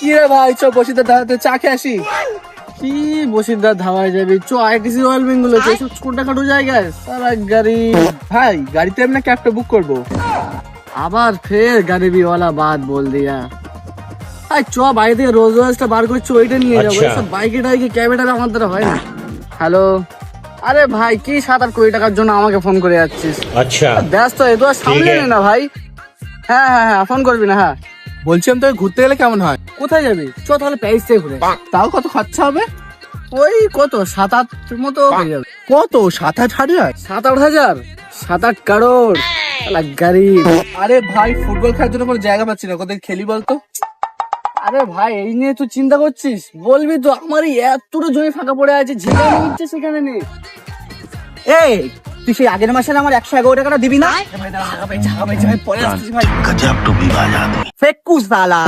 কি রে ভাই, চ বসিরদার ধাবাতে চা খেয়ে আসি। কি বসিরদার ধাবায় যাবি? চ আইটিসি রয়্যাল বেঙ্গল আছে, এসব ছোটখাটো জায়গায় সারা গাড়ি। ভাই গাড়িতে আমি না ক্যাবটা বুক করবো। আবার ফের গাড়িওয়ালা বাদ বল দিয়া। চ বাইরে থেকে রোজ রোজটা বার করছি, ওইটা নিয়ে যাবো। সব বাইকে টাইকে ক্যাবে টাবে আমার দ্বারা হয় না। হ্যালো, আরে ভাই কি 7-8 কোটি টাকার জন্য আমাকে ফোন করে যাচ্ছিস? আচ্ছা ব্যস্ত তো সামনে নে না ভাই। হ্যাঁ হ্যাঁ হ্যাঁ, ফোন করবি না। হ্যাঁ বলছিলাম তোকে ঘুরতে গেলে কেমন হয়? কোথায় যাবি? চ তাহলে প্যারিস থেকে ঘুরে। তাও কত খরচা হবে? ওই কত 7-8 মতো হয়ে যাবে। কত 7-8 হাজার? 7-8 হাজার? 7-8 কারোর গাড়ি। আরে ভাই ফুটবল খেলার জন্য কোনো জায়গা পাচ্ছি না, কোথায় খেলি বলতো? আরে ভাই এই নিয়ে তুই চিন্তা করছিস? বলবি তো আমারই এতটা জমি ফাঁকা পড়ে আছে, যেখানে ইচ্ছে সেখানে নেই। এই তুই সেই আগের মাসে আমার 111 টাকাটা দিবি না? পরে আসছিস ভাই। ফেকুস সালা।